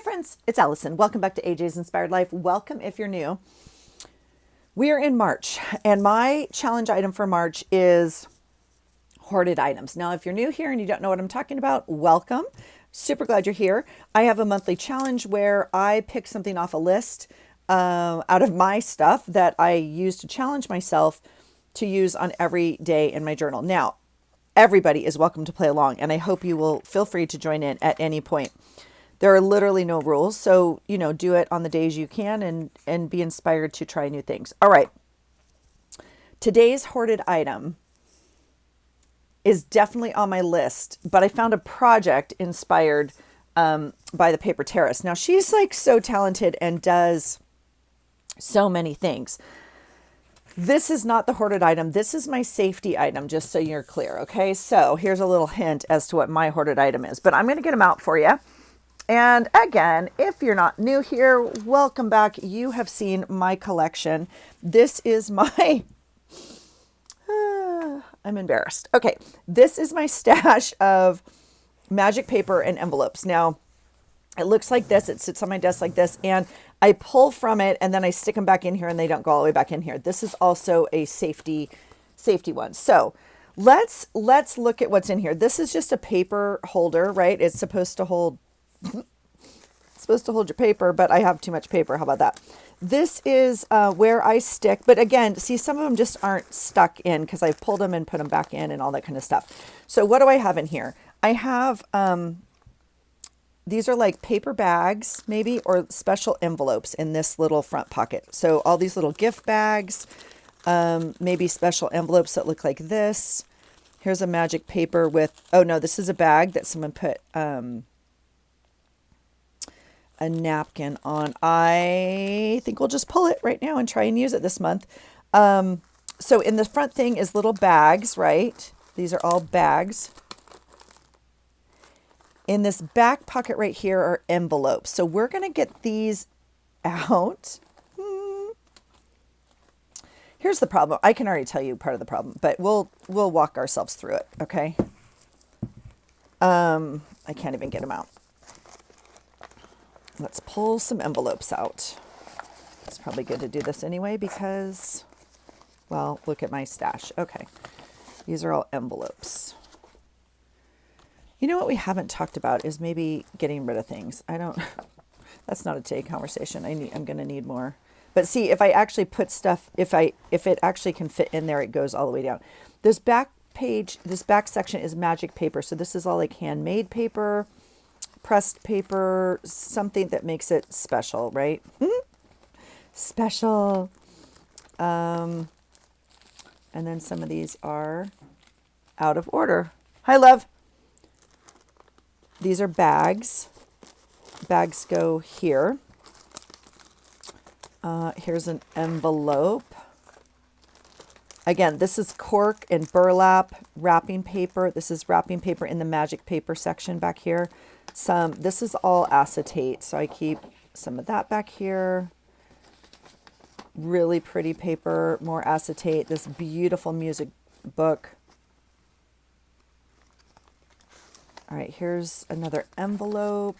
friends, it's Allison. Welcome back to AJ's Inspired Life. Welcome if you're new. We are in March, and my challenge item for March is hoarded items. Now, if you're new here and you don't know what I'm talking about, welcome. Super glad you're here. I have a monthly challenge where I pick something off a list out of my stuff that I use to challenge myself to use on every day in my journal. Now, everybody is welcome to play along, and I hope you will feel free to join in at any point. There are literally no rules, so, do it on the days you can and be inspired to try new things. All right. Today's hoarded item is definitely on my list, but I found a project inspired by the Paper Terrace. Now, she's like so talented and does so many things. This is not the hoarded item. This is my safety item, just so you're clear. Okay, so here's a little hint as to what my hoarded item is, but I'm going to get them out for you. And again, if you're not new here, welcome back. You have seen my collection. This is my, I'm embarrassed. Okay, this is my stash of magic paper and envelopes. Now, it looks like this. It sits on my desk like this, and I pull from it, and then I stick them back in here, and they don't go all the way back in here. This is also a safety one. So let's look at what's in here. This is just a paper holder, right? It's supposed to hold your paper, but I have too much paper. How about that? This is where I stick, but again, see, some of them just aren't stuck in because I've pulled them and put them back in and all that kind of stuff. So what do I have in here? I have, these are like paper bags maybe, or special envelopes in this little front pocket. So all these little gift bags, maybe special envelopes that look like this. Here's a magic paper with, oh no, this is a bag that someone put, a napkin on. I think we'll just pull it right now and try and use it this month. So in the front thing is little bags, right? These are all bags. In this back pocket right here are envelopes. So we're going to get these out. Here's the problem. I can already tell you part of the problem, but we'll walk ourselves through it, okay? I can't even get them out. Let's pull some envelopes out. It's probably good to do this anyway because, well, look at my stash. Okay. These are all envelopes. You know what we haven't talked about is maybe getting rid of things. That's not a today conversation. I'm going to need more. But see, if I actually put stuff, if it actually can fit in there, it goes all the way down. This back section is magic paper. So this is all like handmade paper, pressed paper, something that makes it special, right? Special. And then some of these are out of order. Hi, love. These are bags. Bags go here. Here's an envelope. Again, this is cork and burlap wrapping paper. This is wrapping paper in the magic paper section back here. This is all acetate, so I keep some of that back here. Really pretty paper, more acetate. This beautiful music book. All right, here's another envelope.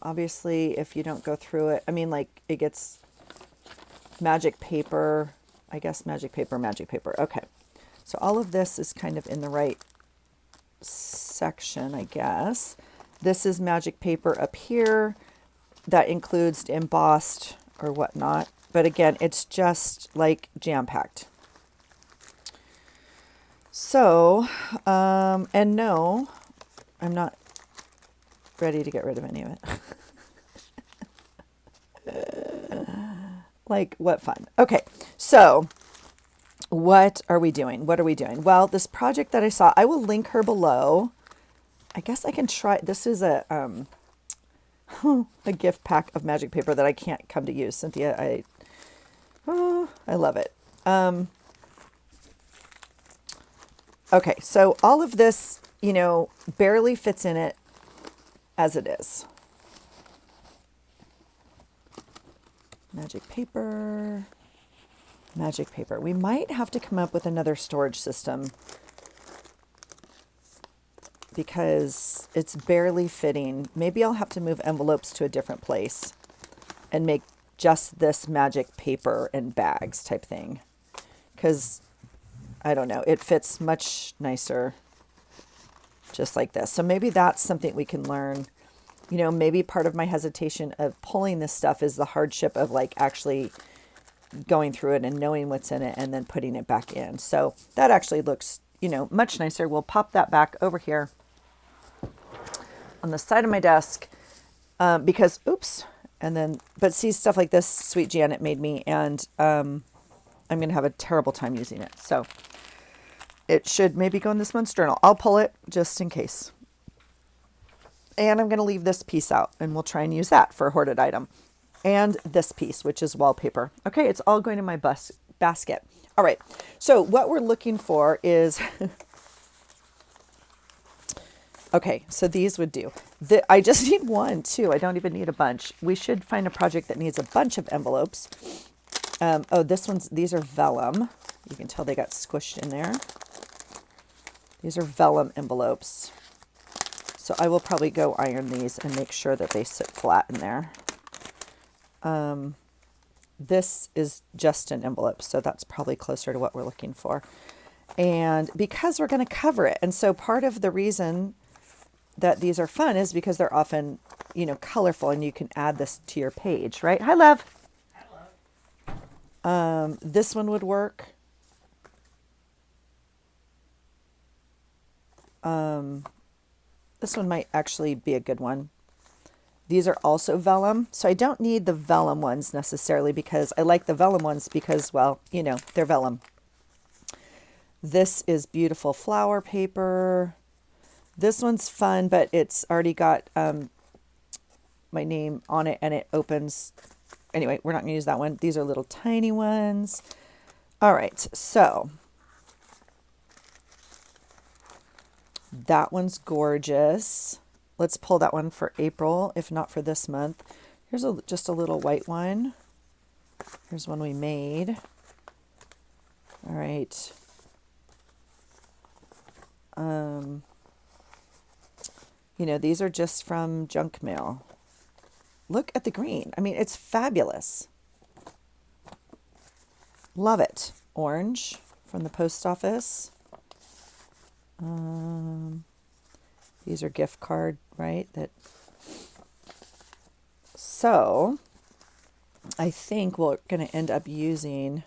Obviously, if you don't go through it, it gets magic paper. I guess magic paper. Okay, so all of this is kind of in the right section, I guess. This is magic paper up here that includes embossed or whatnot, but again, it's just like jam-packed. So, and no, I'm not ready to get rid of any of it. Like, what fun. Okay, so what are we doing? Well, this project that I saw, I will link her below. I guess I can try. This is a gift pack of magic paper that I can't come to use. Cynthia, I love it. Okay, so all of this, barely fits in it as it is. Magic paper. We might have to come up with another storage system because it's barely fitting. Maybe I'll have to move envelopes to a different place and make just this magic paper and bags type thing. Because, I don't know, it fits much nicer just like this. So maybe that's something we can learn. You know, maybe part of my hesitation of pulling this stuff is the hardship of like actually going through it and knowing what's in it and then putting it back in. So that actually looks, you know, much nicer. We'll pop that back over here on the side of my desk because, oops. And then, but see, stuff like this, Sweet Janet made me, and I'm going to have a terrible time using it. So it should maybe go in this month's journal. I'll pull it just in case. And I'm going to leave this piece out, and we'll try and use that for a hoarded item. And this piece, which is wallpaper. Okay, it's all going in my basket. All right, so what we're looking for is... Okay, so these would do. I just need one, too. I don't even need a bunch. We should find a project that needs a bunch of envelopes. Oh, these are vellum. You can tell they got squished in there. These are vellum envelopes. So I will probably go iron these and make sure that they sit flat in there. This is just an envelope, so that's probably closer to what we're looking for. And because we're going to cover it, and so part of the reason that these are fun is because they're often, you know, colorful, and you can add this to your page, right? Hi, love. Hello. This one would work. This one might actually be a good one. These are also vellum, so I don't need the vellum ones necessarily because I like the vellum ones because, well, you know, they're vellum. This is beautiful flower paper. This one's fun, but it's already got my name on it, and it opens. Anyway, we're not going to use that one. These are little tiny ones. All right, so that one's gorgeous. Let's pull that one for April, if not for this month. Here's just a little white one. Here's one we made. All right. You know, these are just from junk mail. Look at the green. I mean, it's fabulous. Love it. Orange from the post office. These are gift card, right? So I think we're going to end up using.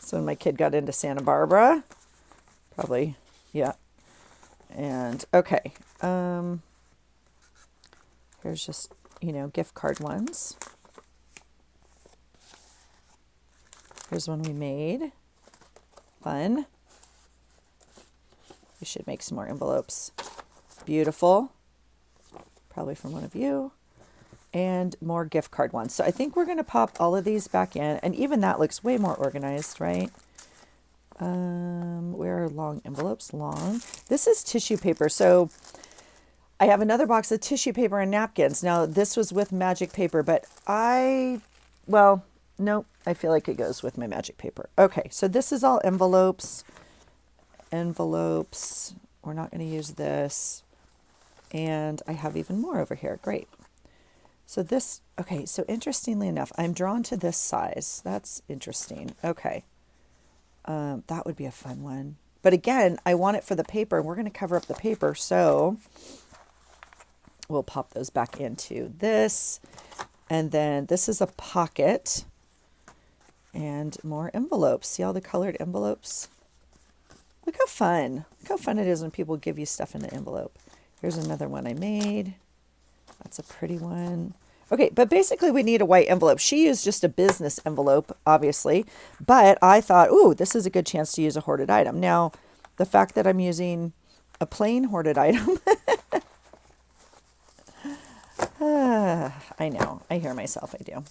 So when my kid got into Santa Barbara, probably, yeah. And okay, here's just, you know, gift card ones. Here's one we made. Fun. We should make some more envelopes. Beautiful. Probably from one of you. And more gift card ones. So I think we're going to pop all of these back in. And even that looks way more organized, right? Where are long envelopes? Long. This is tissue paper. So I have another box of tissue paper and napkins. Now, this was with magic paper, but well, nope. I feel like it goes with my magic paper. Okay, so this is all envelopes. Envelopes. We're not going to use this. And I have even more over here. Great. So this, okay, so interestingly enough, I'm drawn to this size. That's interesting. Okay. That would be a fun one. But again, I want it for the paper, and we're going to cover up the paper. So we'll pop those back into this. And then this is a pocket and more envelopes. See all the colored envelopes? Look how fun. Look how fun it is when people give you stuff in an envelope. Here's another one I made. That's a pretty one. Okay, but basically we need a white envelope. She used just a business envelope, obviously, but I thought, ooh, this is a good chance to use a hoarded item. Now, the fact that I'm using a plain hoarded item, I know, I hear myself, I do.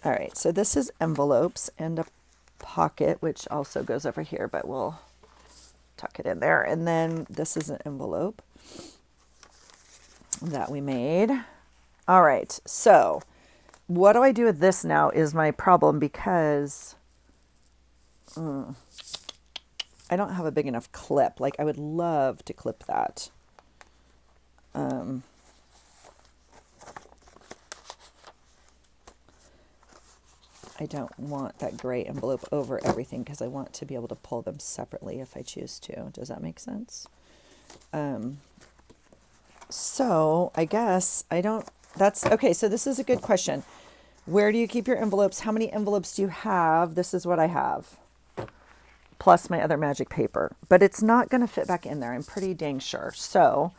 All right, so this is envelopes and a pocket, which also goes over here, but we'll tuck it in there. And then this is an envelope that we made. All right, so what do I do with this now is my problem because I don't have a big enough clip. Like I would love to clip that. I don't want that gray envelope over everything because I want to be able to pull them separately if I choose to. Does that make sense? So I guess I don't, that's okay. So this is a good question. Where do you keep your envelopes? How many envelopes do you have? This is what I have, plus my other magic paper, but it's not going to fit back in there. I'm pretty dang sure. So,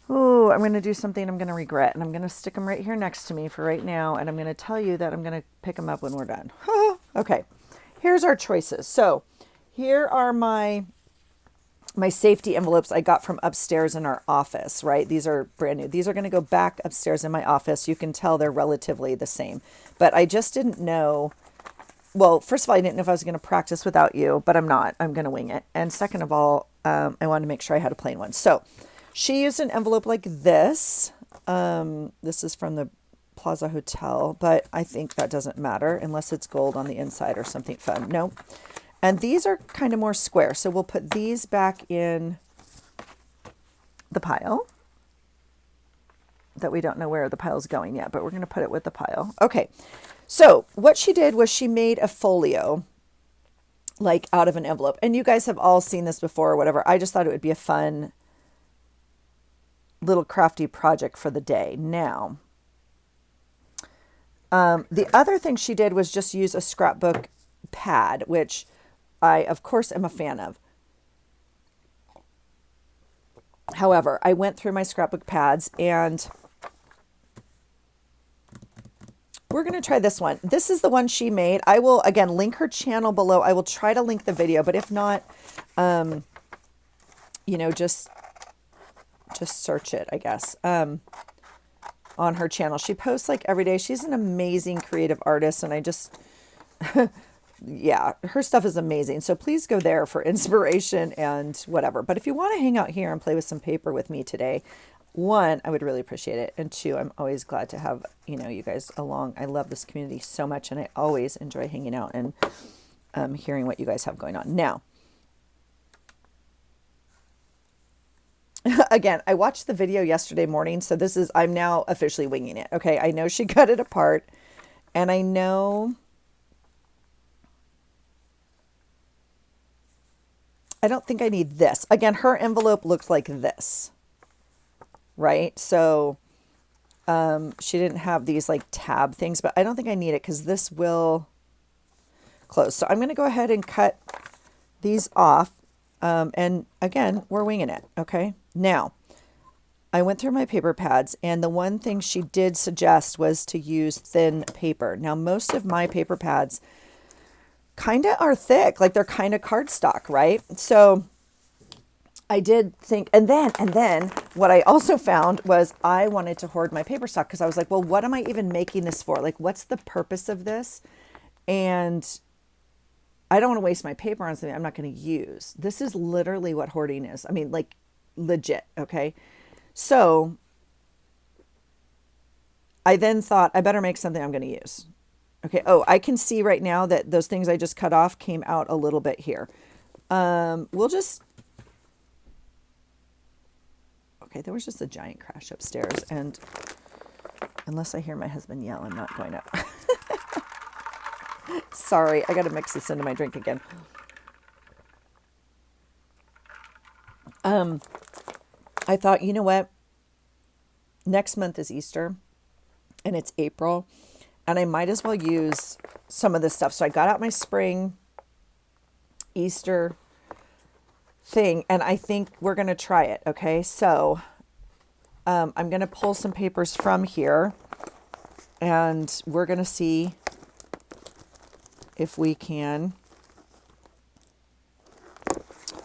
oh, I'm going to do something I'm going to regret, and I'm going to stick them right here next to me for right now. And I'm going to tell you that I'm going to pick them up when we're done. Okay. Here's our choices. So here are my safety envelopes I got from upstairs in our office, right? These are brand new. These are going to go back upstairs in my office. You can tell they're relatively the same, but I just didn't know. Well, first of all, I didn't know if I was going to practice without you, but I'm not. I'm going to wing it. And second of all, I wanted to make sure I had a plain one. So she used an envelope like this. This is from the Plaza Hotel, but I think that doesn't matter unless it's gold on the inside or something fun. No. And these are kind of more square. So we'll put these back in the pile that we don't know where the pile's going yet, but we're going to put it with the pile. Okay. So what she did was she made a folio like out of an envelope. And you guys have all seen this before or whatever. I just thought it would be a fun little crafty project for the day. Now, the other thing she did was just use a scrapbook pad, which I, of course, am a fan of. However, I went through my scrapbook pads and we're going to try this one. This is the one she made. I will, again, link her channel below. I will try to link the video, but if not, you know, just search it, I guess, on her channel. She posts like every day. She's an amazing creative artist, and I just... yeah, her stuff is amazing. So please go there for inspiration and whatever. But if you want to hang out here and play with some paper with me today, one, I would really appreciate it. And two, I'm always glad to have, you know, you guys along. I love this community so much, and I always enjoy hanging out and hearing what you guys have going on. Now, again, I watched the video yesterday morning. So this is, I'm now officially winging it. Okay. I know she cut it apart, and I know... I don't think I need this. Again, her envelope looked like this, right? So she didn't have these like tab things, but I don't think I need it because this will close. So I'm going to go ahead and cut these off. And again, we're winging it. Okay. Now, I went through my paper pads, and the one thing she did suggest was to use thin paper. Now, most of my paper pads kind of are thick, like they're kind of cardstock, right? So I did think, and then what I also found was I wanted to hoard my paper stock because I was like, well, what am I even making this for? Like, what's the purpose of this? And I don't want to waste my paper on something I'm not going to use. This is literally what hoarding is. I mean, like legit. Okay. So I then thought I better make something I'm going to use. Okay. Oh, I can see right now that those things I just cut off came out a little bit here. We'll just, okay. There was just a giant crash upstairs, and unless I hear my husband yell, I'm not going up. Sorry. I got to mix this into my drink again. I thought, you know what? Next month is Easter, and it's April. And I might as well use some of this stuff. So I got out my spring Easter thing, and I think we're going to try it. Okay. So I'm going to pull some papers from here, and we're going to see if we can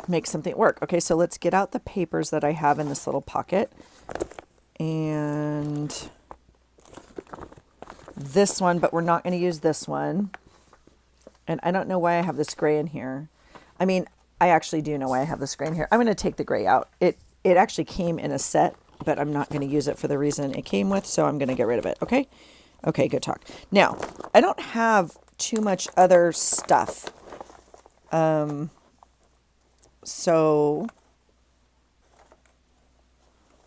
make something work. Okay. So let's get out the papers that I have in this little pocket, and this one, but we're not going to use this one. And I don't know why I have this gray in here. I mean, I actually do know why I have this gray in here. I'm going to take the gray out. It actually came in a set, but I'm not going to use it for the reason it came with. So I'm going to get rid of it. Okay. Okay. Good talk. Now, I don't have too much other stuff. So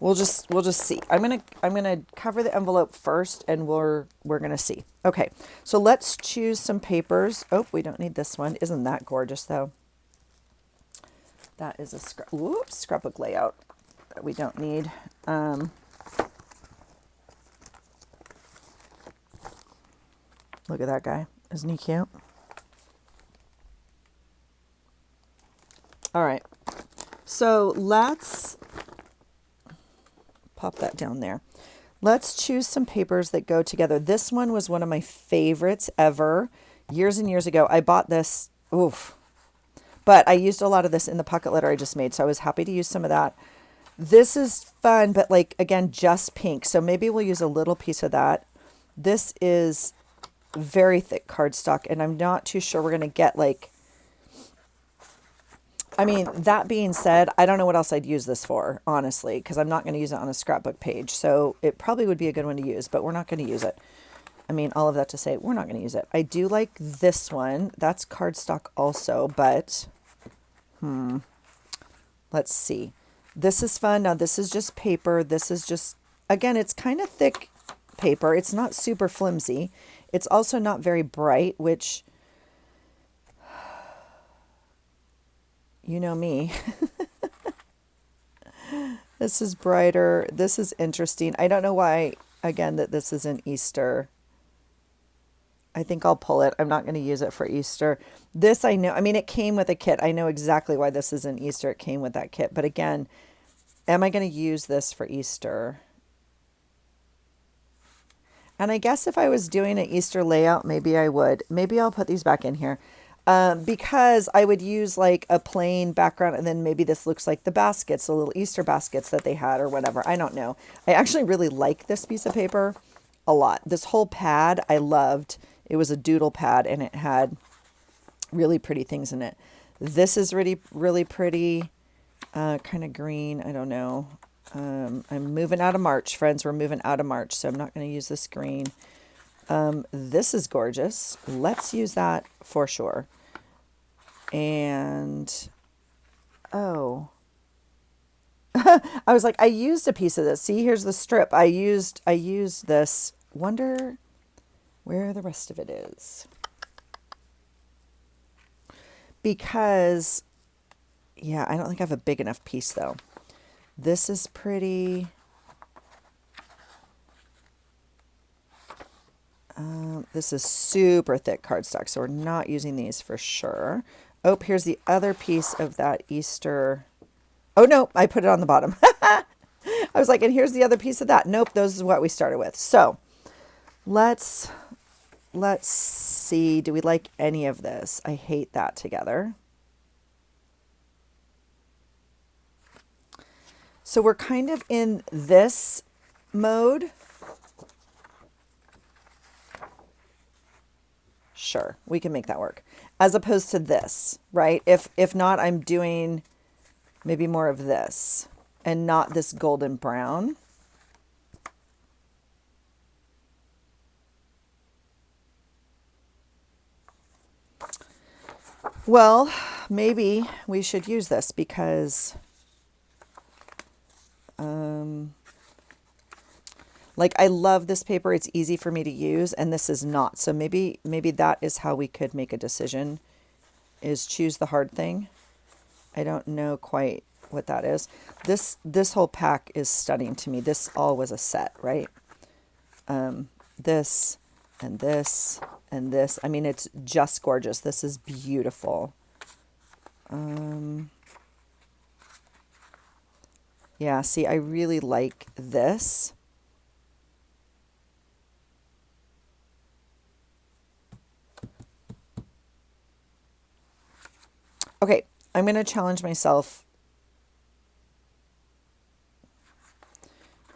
we'll just see. I'm gonna cover the envelope first, and we're gonna see. Okay, so let's choose some papers. Oh, we don't need this one. Isn't that gorgeous though? That is a scrapbook layout that we don't need. Look at that guy. Isn't he cute? All right. So let's pop that down there. Let's choose some papers that go together. This one was one of my favorites ever. Years and years ago, I bought this. Oof. But I used a lot of this in the pocket letter I just made, so I was happy to use some of that. This is fun, but like, again, just pink. So maybe we'll use a little piece of that. This is very thick cardstock, and I'm not too sure we're going to get like, I mean, that being said, I don't know what else I'd use this for, honestly, because I'm not going to use it on a scrapbook page. So it probably would be a good one to use, but we're not going to use it. I mean, all of that to say, we're not going to use it. I do like this one. That's cardstock also, but let's see. This is fun. Now, this is just paper. This is just, again, it's kind of thick paper. It's not super flimsy. It's also not very bright, which, you know me. This is brighter. This is interesting. I don't know why, again, that this is an Easter. I think I'll pull it. I'm not going to use it for Easter. This I know. I mean, it came with a kit. I know exactly why this is an Easter. It came with that kit. But again, am I going to use this for Easter? And I guess if I was doing an Easter layout, maybe I would. Maybe I'll put these back in here. Because I would use like a plain background, and then maybe this looks like the baskets, the little Easter baskets that they had or whatever. I don't know. I actually really like this piece of paper a lot. This whole pad I loved. It was a doodle pad, and it had really pretty things in it. This is really, really pretty, kind of green. I don't know. I'm moving out of March, friends. We're moving out of March, so I'm not going to use this green. This is gorgeous. Let's use that for sure. And, oh, I was like, I used a piece of this. See, here's the strip. I used this. Wonder where the rest of it is. Because, yeah, I don't think I have a big enough piece though. This is pretty. This is super thick cardstock, so we're not using these for sure. Oh, here's the other piece of that Easter. Oh, no, I put it on the bottom. I was like, and here's the other piece of that. Nope, those is what we started with. So let's see. Do we like any of this? I hate that together. So we're kind of in this mode. Sure, we can make that work. As opposed to this, right? If not, I'm doing maybe more of this and not this golden brown. Well, maybe we should use this because like I love this paper. It's easy for me to use, and this is not. So maybe that is how we could make a decision, is choose the hard thing. I don't know quite what that is. This whole pack is stunning to me. This all was a set, right? This and this and this. I mean, it's just gorgeous. This is beautiful. Yeah, see, I really like this. Okay, I'm going to challenge myself.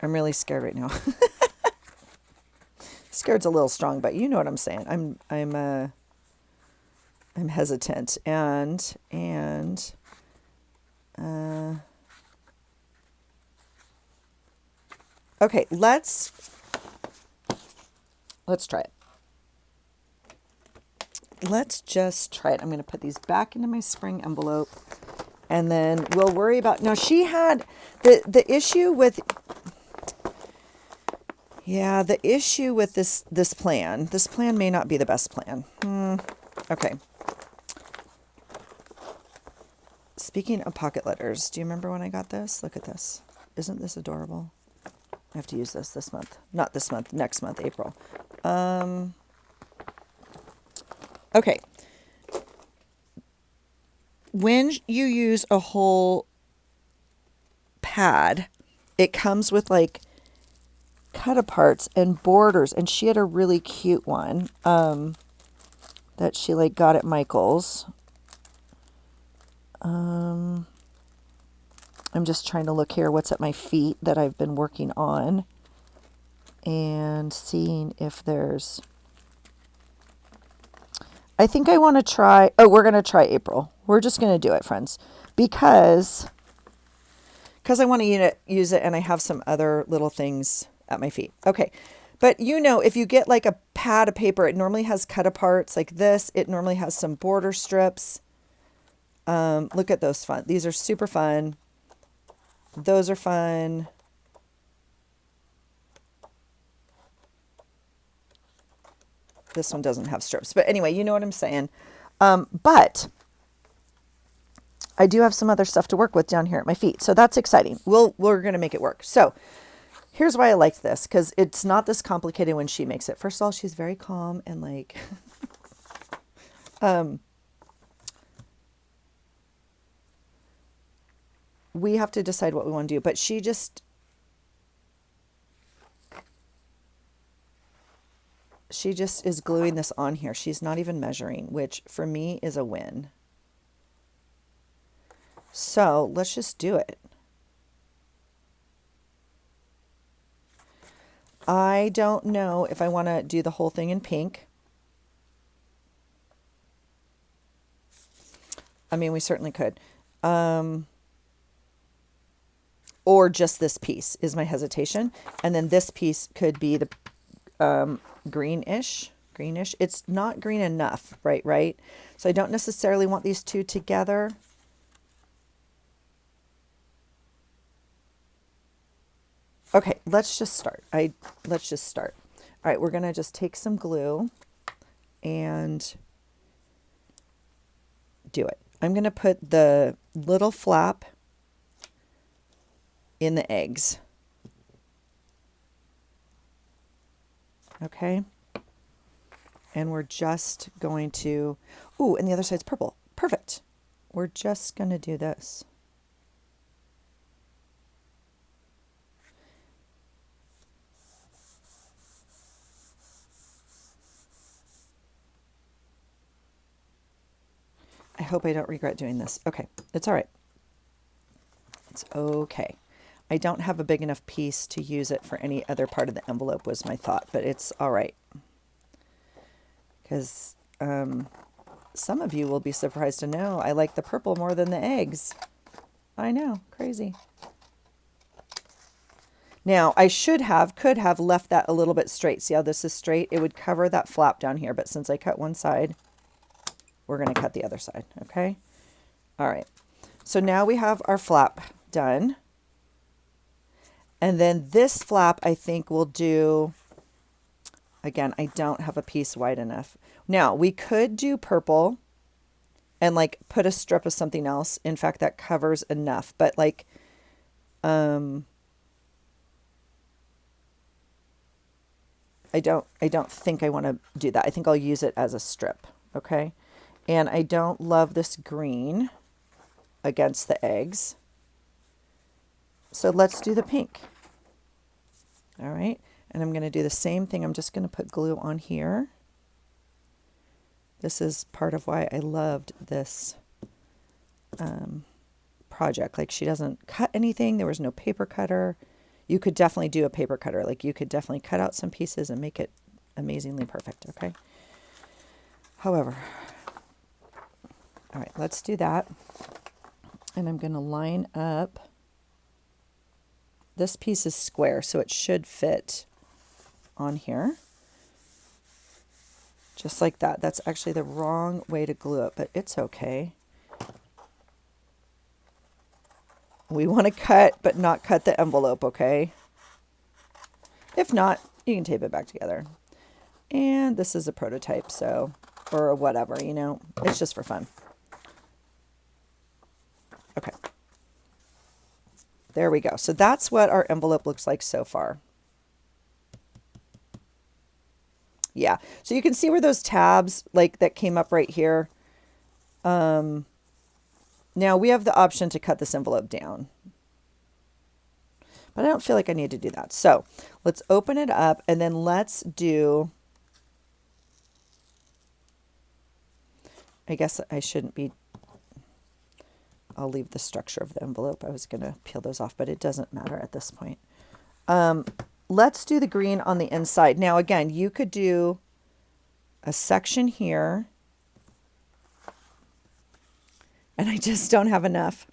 I'm really scared right now. Scared's a little strong, but you know what I'm saying. I'm hesitant and okay, let's try it. Let's just try it. I'm going to put these back into my spring envelope, And then we'll worry about, now she had the issue with, yeah, the issue with this plan may not be the best plan. Okay. Speaking of pocket letters, do you remember when I got this? Look at this. Isn't this adorable? I have to use this month. Not this month, next month, April. Okay. When you use a whole pad, it comes with like cut aparts and borders, and she had a really cute one that she like got at Michael's. I'm just trying to look here what's at my feet that I've been working on and seeing if there's, I think I want to try, oh, we're going to try April. We're just going to do it, friends, because I want to use it, and I have some other little things at my feet. Okay. But you know, if you get like a pad of paper, it normally has cut aparts like this. It normally has some border strips. Look at those fun. These are super fun. Those are fun. This one doesn't have strips, but anyway, you know what I'm saying. But I do have some other stuff to work with down here at my feet. So that's exciting. We're going to make it work. So here's why I liked this, because it's not this complicated when she makes it. First of all, she's very calm and like, we have to decide what we want to do, but she just is gluing this on here. She's not even measuring, which for me is a win. So let's just do it. I don't know if I want to do the whole thing in pink. I mean, we certainly could. Or just this piece is my hesitation. And then this piece could be the greenish. It's not green enough, right? So I don't necessarily want these two together. Okay, let's just start. Let's just start. All right, we're going to just take some glue and do it. I'm going to put the little flap in the eggs. Okay. And we're just going to, ooh, and the other side's purple. Perfect. We're just going to do this. I hope I don't regret doing this. Okay, it's all right. It's okay. I don't have a big enough piece to use it for any other part of the envelope was my thought, but it's all right. Because some of you will be surprised to know I like the purple more than the eggs. I know, crazy. Now, I could have left that a little bit straight. See how this is straight? It would cover that flap down here, but since I cut one side, we're going to cut the other side, okay? All right. So now we have our flap done. And then this flap, I think we'll do, again, I don't have a piece wide enough. Now, we could do purple and like put a strip of something else. In fact, that covers enough, but like, I don't think I want to do that. I think I'll use it as a strip, okay? And I don't love this green against the eggs. So let's do the pink. All right. And I'm going to do the same thing. I'm just going to put glue on here. This is part of why I loved this project. Like, she doesn't cut anything. There was no paper cutter. You could definitely do a paper cutter. Like, you could definitely cut out some pieces and make it amazingly perfect. Okay. However, all right, let's do that. And I'm going to line up. This piece is square, so it should fit on here. Just like that. That's actually the wrong way to glue it, but it's okay. We want to cut, but not cut the envelope, okay? If not, you can tape it back together. And this is a prototype, so, or whatever, you know, it's just for fun. Okay. There we go. So that's what our envelope looks like so far. Yeah. So you can see where those tabs like that came up right here. Now we have the option to cut this envelope down. But I don't feel like I need to do that. So let's open it up and then let's do, I guess I shouldn't be, I'll leave the structure of the envelope. I was going to peel those off, but it doesn't matter at this point. Let's do the green on the inside. Now, again, you could do a section here, and I just don't have enough.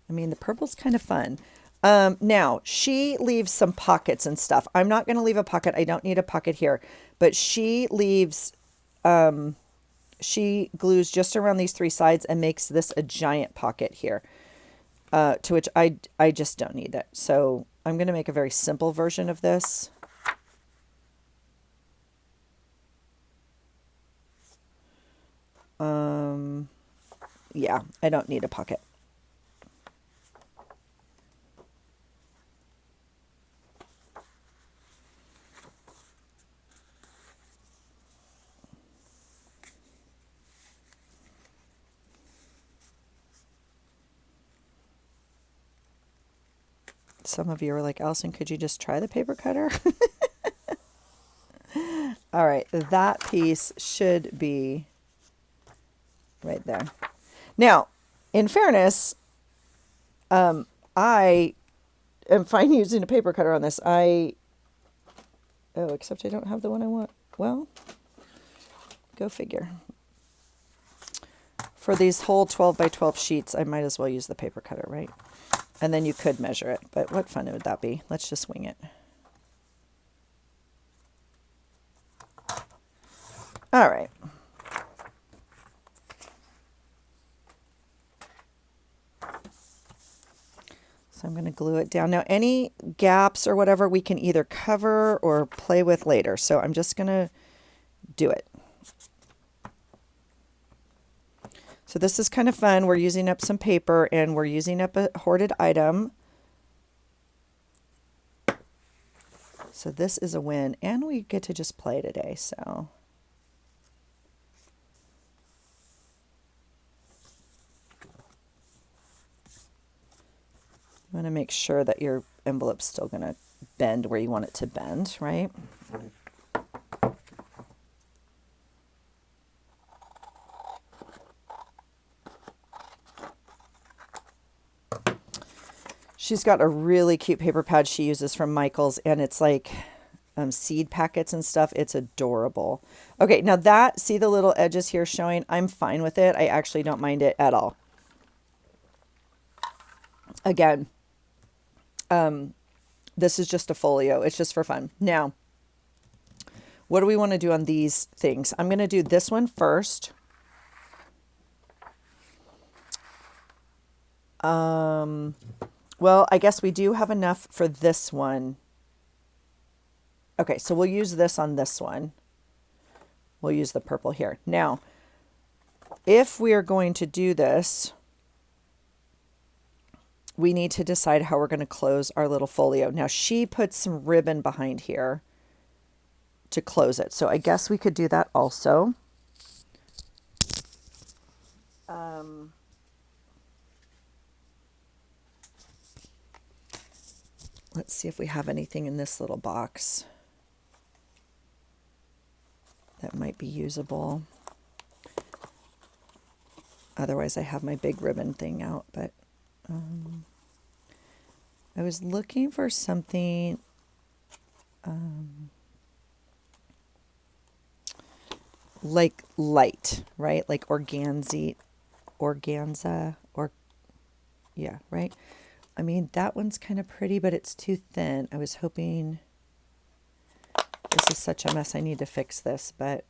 I mean, the purple's kind of fun. Now, she leaves some pockets and stuff. I'm not going to leave a pocket. I don't need a pocket here. But she leaves, she glues just around these three sides and makes this a giant pocket here, to which I just don't need it. So I'm going to make a very simple version of this. Yeah, I don't need a pocket. Some of you are like, Allison, could you just try the paper cutter? All right, that piece should be right there. Now, in fairness, I am fine using a paper cutter on this. Oh, except I don't have the one I want. Well, go figure. For these whole 12 by 12 sheets, I might as well use the paper cutter, right? And then you could measure it, but what fun would that be? Let's just wing it. All right. So I'm going to glue it down. Now, any gaps or whatever we can either cover or play with later. So I'm just going to do it. So this is kind of fun. We're using up some paper and we're using up a hoarded item. So this is a win, and we get to just play today. So you want to make sure that your envelope's still going to bend where you want it to bend, right? She's got a really cute paper pad she uses from Michael's, and it's like seed packets and stuff. It's adorable. Okay, now that, see the little edges here showing? I'm fine with it. I actually don't mind it at all. Again, this is just a folio. It's just for fun. Now, what do we want to do on these things? I'm going to do this one first. Well, I guess we do have enough for this one. Okay, so we'll use this on this one. We'll use the purple here. Now, if we are going to do this, we need to decide how we're going to close our little folio. Now, she put some ribbon behind here to close it. So I guess we could do that also. Let's see if we have anything in this little box that might be usable. Otherwise, I have my big ribbon thing out, but I was looking for something like light, right? Like organza, or yeah, right? I mean, that one's kind of pretty, but it's too thin. I was hoping, this is such a mess. I need to fix this, but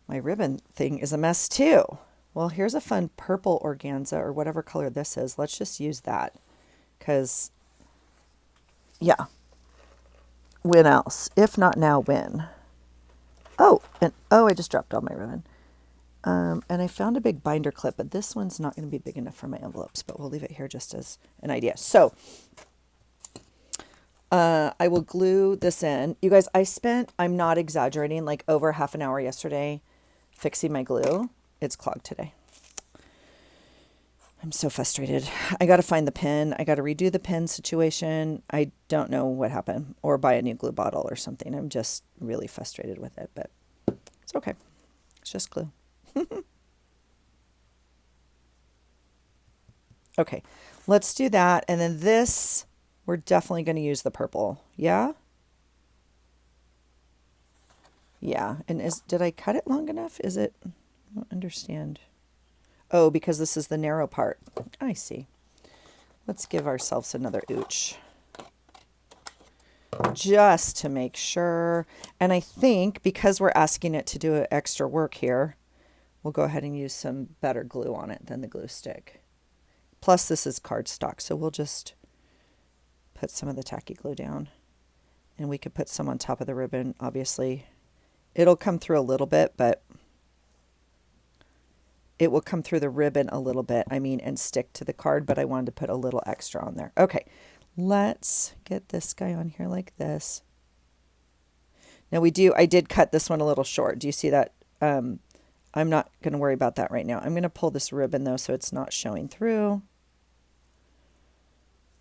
My ribbon thing is a mess too. Well, here's a fun purple organza or whatever color this is. Let's just use that because, yeah, when else? If not now, when? Oh, and I just dropped all my ribbon. And I found a big binder clip, but this one's not going to be big enough for my envelopes, but we'll leave it here just as an idea. So I will glue this in. You guys, I'm not exaggerating, like over half an hour yesterday fixing my glue. It's clogged today. I'm so frustrated. I got to find the pin. I got to redo the pin situation. I don't know what happened, or buy a new glue bottle or something. I'm just really frustrated with it, but it's okay. It's just glue. Okay, let's do that. And then this, we're definitely going to use the purple. Yeah? Yeah. And did I cut it long enough? Is it? I don't understand. Oh, because this is the narrow part. I see. Let's give ourselves another ooch. Just to make sure. And I think because we're asking it to do extra work here, we'll go ahead and use some better glue on it than the glue stick. Plus this is cardstock, so we'll just put some of the tacky glue down. And we could put some on top of the ribbon, obviously. It'll come through a little bit, but it will come through the ribbon a little bit, and stick to the card, but I wanted to put a little extra on there. Okay, let's get this guy on here like this. Now I did cut this one a little short. Do you see that? I'm not going to worry about that right now. I'm going to pull this ribbon though so it's not showing through.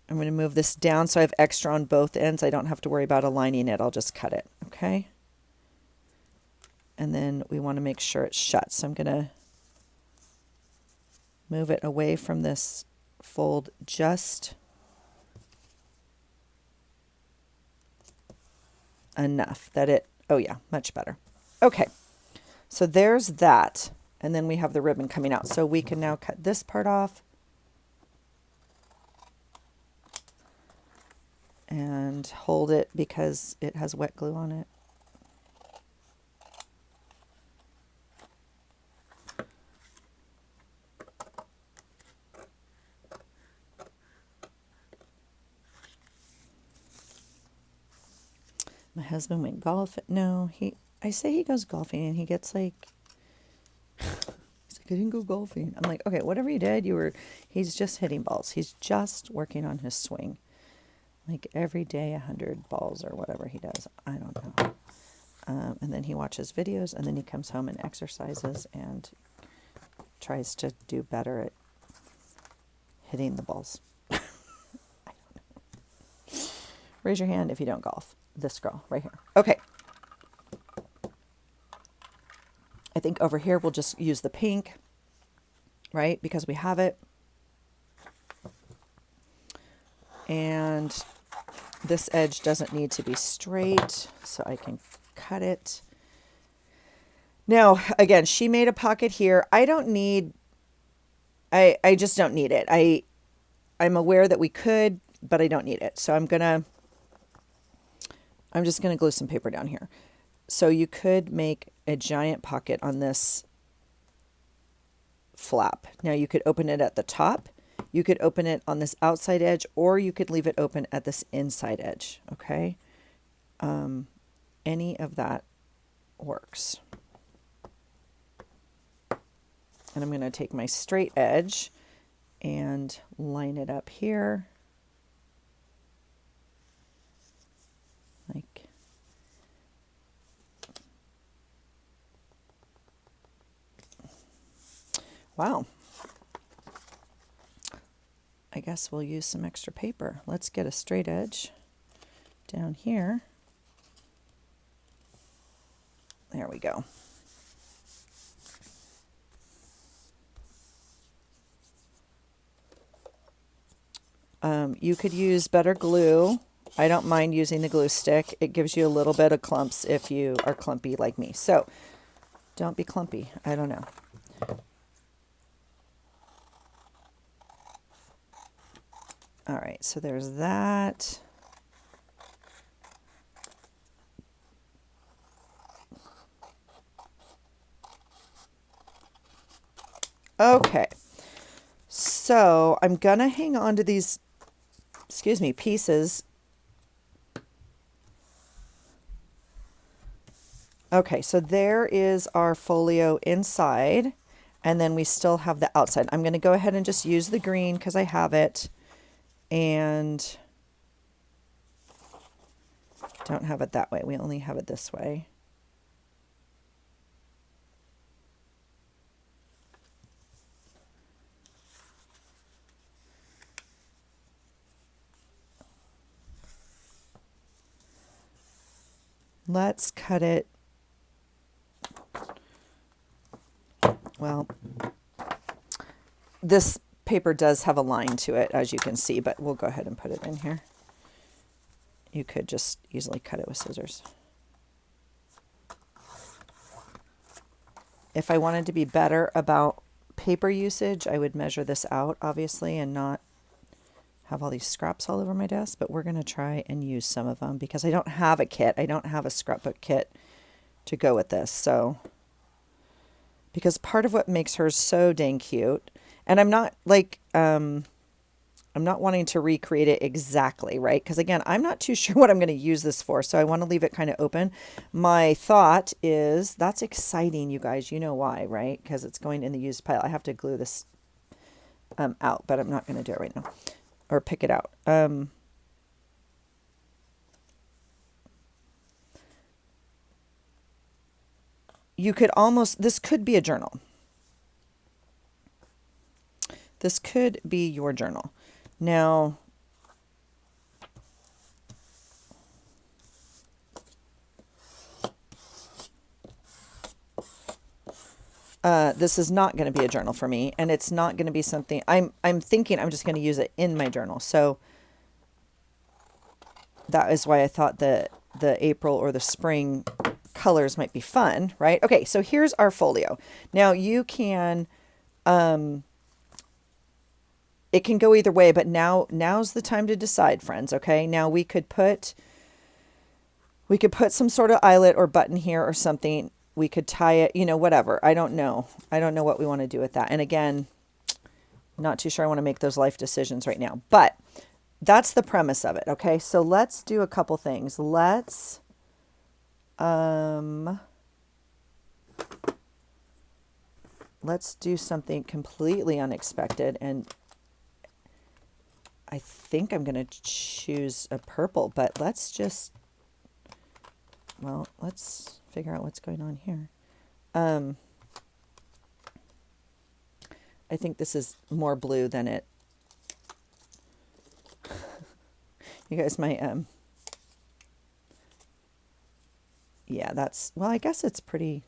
I'm going to move this down so I have extra on both ends. I don't have to worry about aligning it. I'll just cut it, okay? And then we want to make sure it's shut. So I'm going to move it away from this fold just enough that it, oh yeah, much better. Okay, so there's that. And then we have the ribbon coming out. So we can now cut this part off. And hold it because it has wet glue on it. My husband went golfing. No, I say he goes golfing and he gets like, he's like, I didn't go golfing. I'm like, okay, whatever you did, he's just hitting balls. He's just working on his swing. Like every day, 100 balls or whatever he does. I don't know. And then he watches videos and then he comes home and exercises and tries to do better at hitting the balls. I don't know. Raise your hand if you don't golf. This girl right here. Okay. I think over here we'll just use the pink, right? Because we have it. And this edge doesn't need to be straight, so I can cut it. Now, again, she made a pocket here. I don't need, I just don't need it. I'm aware that we could, but I don't need it. So I'm just going to glue some paper down here. So you could make a giant pocket on this flap. Now you could open it at the top. You could open it on this outside edge, or you could leave it open at this inside edge, okay? Any of that works. And I'm going to take my straight edge and line it up here. Like, wow. I guess we'll use some extra paper. Let's get a straight edge down here. There we go. You could use better glue. I don't mind using the glue stick. It gives you a little bit of clumps if you are clumpy like me. So don't be clumpy. I don't know. All right, so there's that. Okay, so I'm gonna hang on to these, excuse me, pieces. Okay, so there is our folio inside, and then we still have the outside. I'm gonna go ahead and just use the green because I have it, and don't have it that way. We only have it this way. Let's cut it. Well, this paper does have a line to it, as you can see, but we'll go ahead and put it in here. You could just easily cut it with scissors. If I wanted to be better about paper usage, I would measure this out, obviously, and not have all these scraps all over my desk, but we're going to try and use some of them because I don't have a kit. I don't have a scrapbook kit to go with this. So, because part of what makes her so dang cute, and I'm not like, I'm not wanting to recreate it exactly, right? Because again, I'm not too sure what I'm going to use this for, so I want to leave it kind of open. My thought is, that's exciting, you guys. You know why, right? Because it's going in the used pile. I have to glue this out, but I'm not going to do it right now. Or pick it out. You could almost, this could be a journal. This could be your journal. Now, this is not going to be a journal for me, and it's not going to be something, I'm thinking I'm just going to use it in my journal. So that is why I thought the April or the spring colors might be fun, right? Okay, so here's our folio. Now you can, it can go either way, but now's the time to decide, friends. Okay, now we could put some sort of eyelet or button here or something. We could tie it, you know, whatever. I don't know what we want to do with that. And again, not too sure I want to make those life decisions right now, but that's the premise of it. Okay, so let's do a couple things. Let's do something completely unexpected, and I think I'm going to choose a purple, but let's just, well, let's figure out what's going on here. I think this is more blue than it. You guys might, yeah, that's, well, I guess it's pretty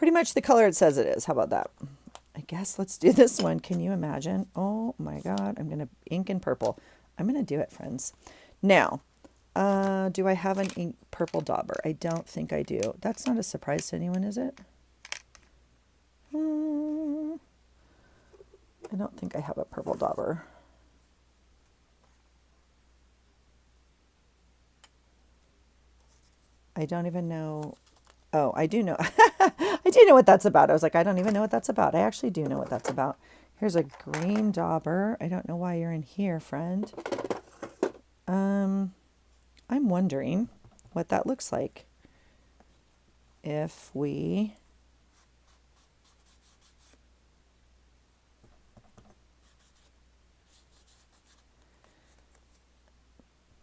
much the color it says it is. How about that? I guess let's do this one. Can you imagine? Oh my God, I'm going to ink in purple. I'm going to do it, friends. Now, do I have an ink purple dauber? I don't think I do. That's not a surprise to anyone, is it? I don't think I have a purple dauber. I don't even know. Oh, I do know. I do know what that's about. I was like, I don't even know what that's about. I actually do know what that's about. Here's a green dauber. I don't know why you're in here, friend. I'm wondering what that looks like. If we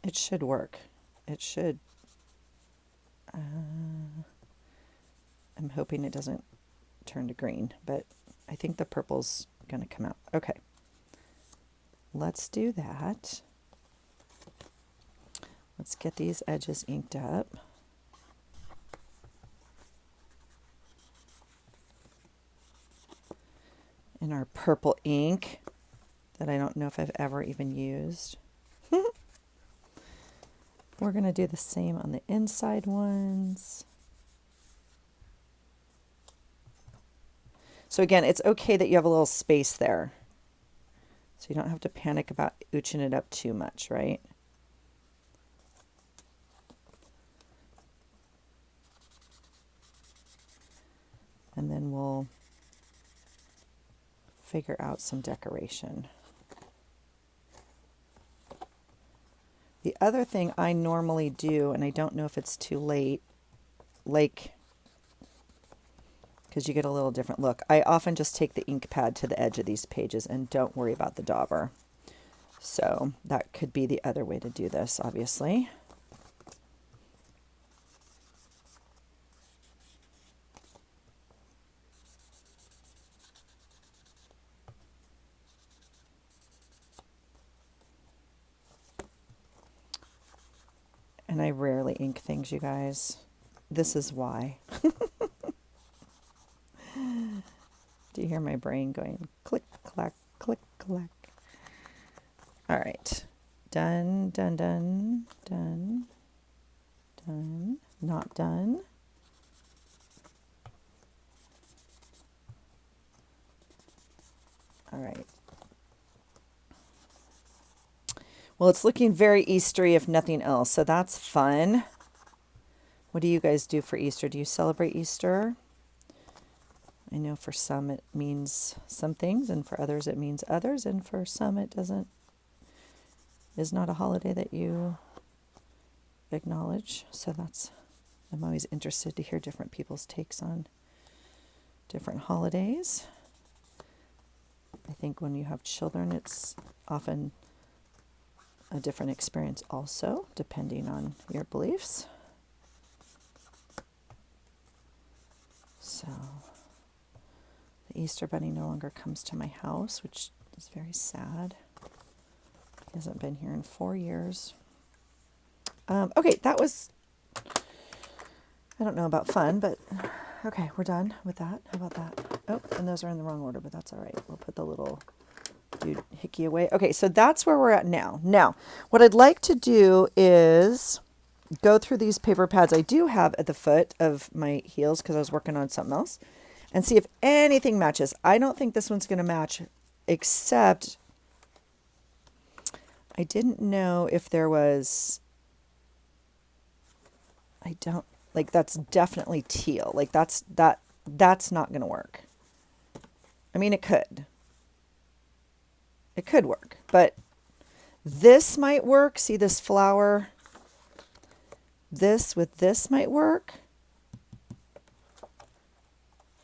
it should work. It should. I'm hoping it doesn't turn to green, but I think the purple's going to come out. Okay, let's do that. Let's get these edges inked up. In our purple ink that I don't know if I've ever even used. We're going to do the same on the inside ones. So again, it's okay that you have a little space there. So you don't have to panic about ooching it up too much, right? And then we'll figure out some decoration. The other thing I normally do, and I don't know if it's too late, like, because you get a little different look, I often just take the ink pad to the edge of these pages and don't worry about the dauber. So that could be the other way to do this, obviously. And I rarely ink things, you guys. This is why. Do you hear my brain going click, clack, click, clack? All right. Done, done, done, done, done, not done. All right. Well, it's looking very Eastery if nothing else, so that's fun. What do you guys do for Easter? Do you celebrate Easter? I know for some it means some things, and for others it means others, and for some it is not a holiday that you acknowledge. So I'm always interested to hear different people's takes on different holidays. I think when you have children, it's often a different experience also, depending on your beliefs. So the Easter Bunny no longer comes to my house, which is very sad. He hasn't been here in 4 years. Okay, that was, I don't know about fun, but okay, we're done with that. How about that? Oh, and those are in the wrong order, but that's all right. We'll put the little dude hickey away. Okay, so that's where we're at now. Now, what I'd like to do is go through these paper pads I do have at the foot of my heels because I was working on something else and see if anything matches. I don't think this one's going to match, except I didn't know if there was, I don't, like that's definitely teal. Like that's not going to work. I mean, it could. It could work, but this might work. See this flower? This with this might work.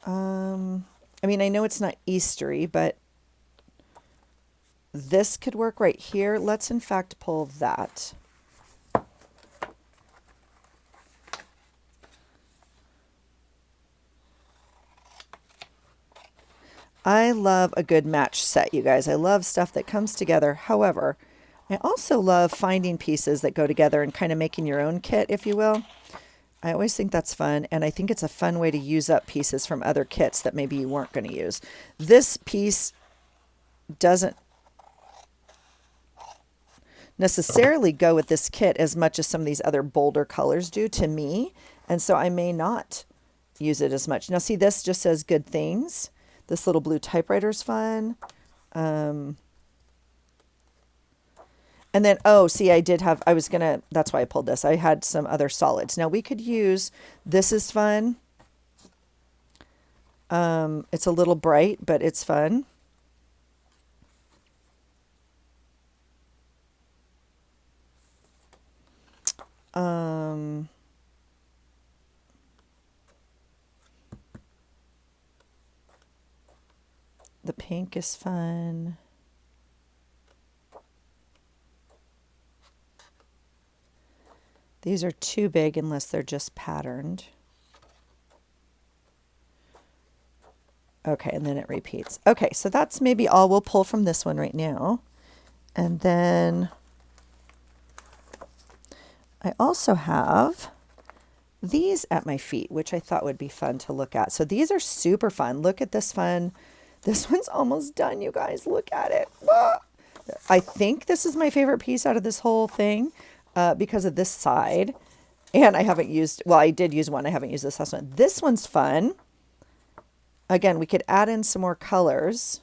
I mean, I know it's not Eastery, but this could work right here. Let's in fact pull that. I love a good match set, you guys. I love stuff that comes together. However, I also love finding pieces that go together and kind of making your own kit, if you will. I always think that's fun, and I think it's a fun way to use up pieces from other kits that maybe you weren't going to use. This piece doesn't necessarily go with this kit as much as some of these other bolder colors do to me, and so I may not use it as much. Now see, this just says good things. This little blue typewriter is fun. And then, oh, see, that's why I pulled this. I had some other solids. Now we could use, this is fun. It's a little bright, but it's fun. The pink is fun. These are too big unless they're just patterned. Okay, and then it repeats. Okay, so that's maybe all we'll pull from this one right now. And then I also have these at my feet, which I thought would be fun to look at. So these are super fun. Look at this fun. This one's almost done, you guys. Look at it. Ah! I think this is my favorite piece out of this whole thing because of this side. And I haven't used, well, I did use one. I haven't used this last one. This one's fun. Again, we could add in some more colors.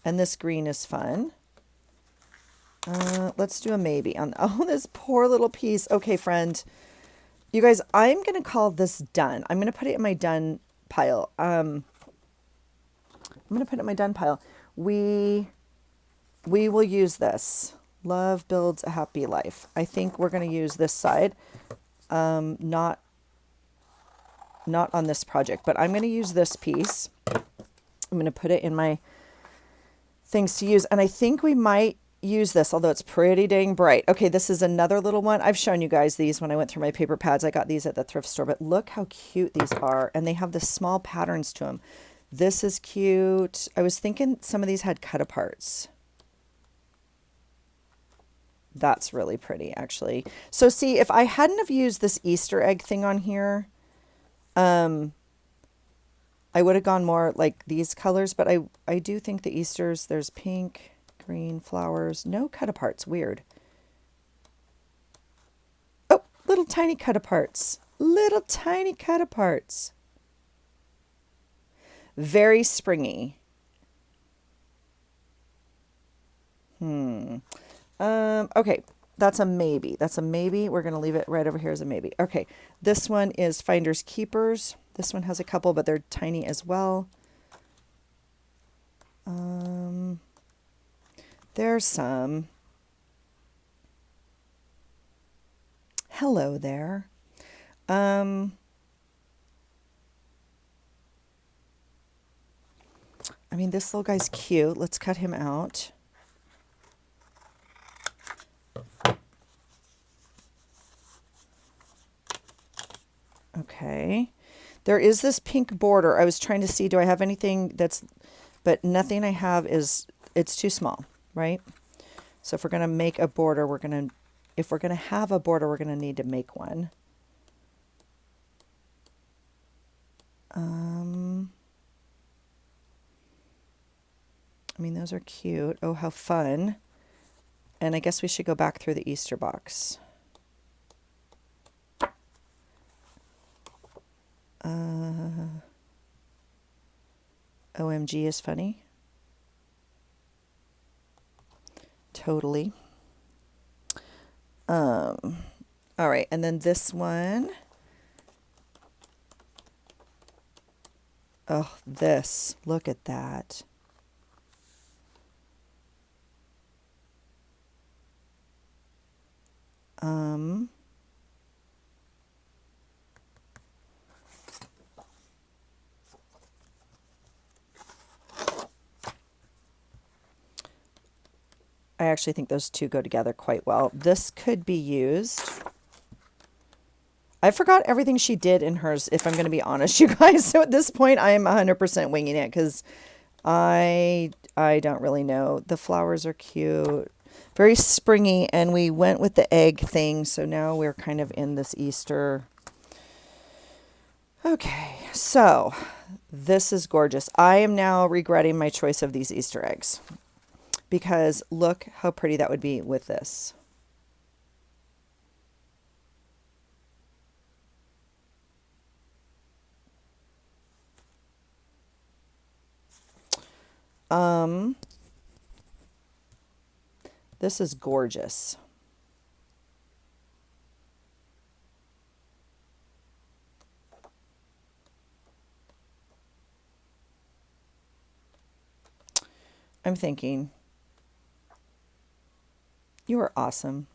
And this green is fun. Let's do a maybe on, oh, this poor little piece. Okay, friend. You guys, I'm going to call this done. I'm going to put it in my done pile. I'm going to put it in my done pile. we will use this. Love builds a happy life. I think we're going to use this side, not on this project, but I'm going to use this piece. I'm going to put it in my things to use. And I think we might use this, although it's pretty dang bright. Okay, this is another little one. I've shown you guys these when I went through my paper pads. I got these at the thrift store, but look how cute these are. And they have the small patterns to them. This is cute. I was thinking some of these had cut aparts. That's really pretty, actually. So see, if I hadn't have used this Easter egg thing on here, I would have gone more like these colors, but I do think the Easters, there's pink, green, flowers, no cut aparts, weird. Oh, little tiny cut aparts, little tiny cut aparts. Very springy. Okay, that's a maybe. That's a maybe. We're going to leave it right over here as a maybe. Okay, this one is Finders Keepers. This one has a couple, but they're tiny as well. There's some. Hello there. I mean, this little guy's cute. Let's cut him out. Okay. There is this pink border. I was trying to see, do I have anything that's, but nothing I have is, it's too small, right? So if we're going to make a border, if we're going to have a border, we're going to need to make one. I mean, those are cute. Oh, how fun. And I guess we should go back through the Easter box. OMG is funny. Totally. All right, and then this one. Oh, this. Look at that. I actually think those two go together quite well. This could be used. I forgot everything she did in hers, if I'm going to be honest, you guys. So at this point, I am 100% winging it because I don't really know. The flowers are cute. Very springy, and we went with the egg thing, so now we're kind of in this Easter. Okay, so this is gorgeous. I am now regretting my choice of these Easter eggs because look how pretty that would be with this. This is gorgeous. I'm thinking, you are awesome.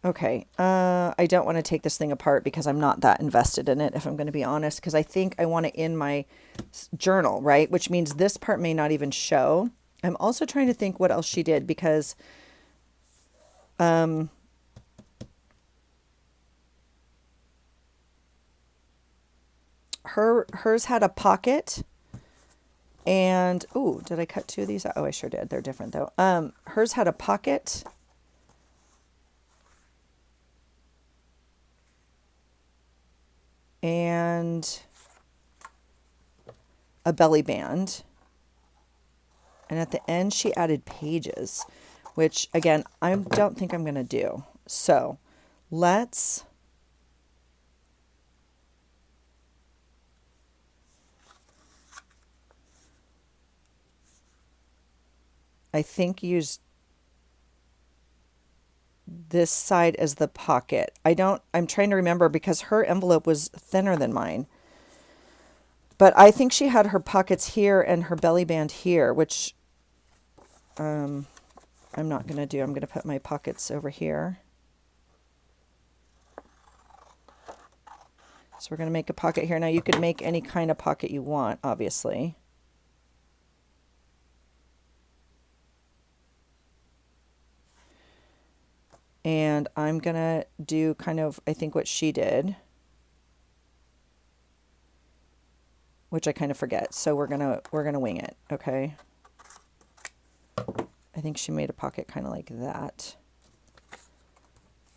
Okay, I don't want to take this thing apart because I'm not that invested in it, if I'm going to be honest, because I think I want it in my journal, right? Which means this part may not even show. I'm also trying to think what else she did because hers had a pocket and, oh, did I cut two of these? Oh, I sure did. They're different though. Hers had a pocket and a belly band. And at the end, she added pages, which again, I don't think I'm going to do. So let's, I think use this side as the pocket. I'm trying to remember because her envelope was thinner than mine. But I think she had her pockets here and her belly band here, which I'm not going to do. I'm going to put my pockets over here. So we're going to make a pocket here. Now you could make any kind of pocket you want, obviously. And I'm going to do kind of, I think, what she did, which I kind of forget. So we're going to wing it, okay? I think she made a pocket kind of like that.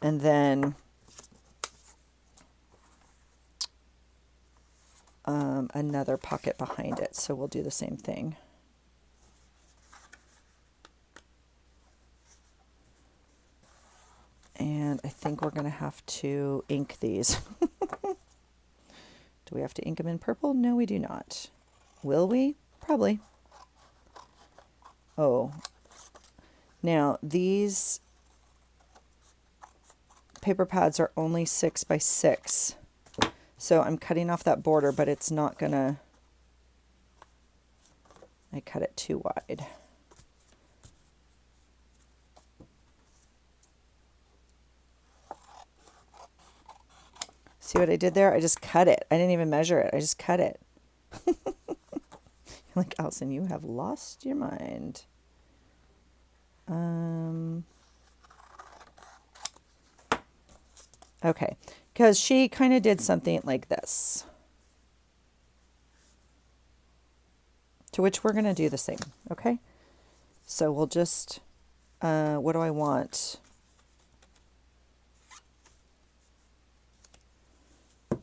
And then another pocket behind it. So we'll do the same thing. And I think we're going to have to ink these. Do we have to ink them in purple? No, we do not. Will we? Probably. Oh. Now, these paper pads are only 6 by 6. So I'm cutting off that border, but it's not going to... I cut it too wide. See what I did there? I just cut it. I didn't even measure it. I just cut it. You're like, Allison, you have lost your mind. Okay, because she kind of did something like this, to which we're going to do the same, okay? So we'll just, what do I want?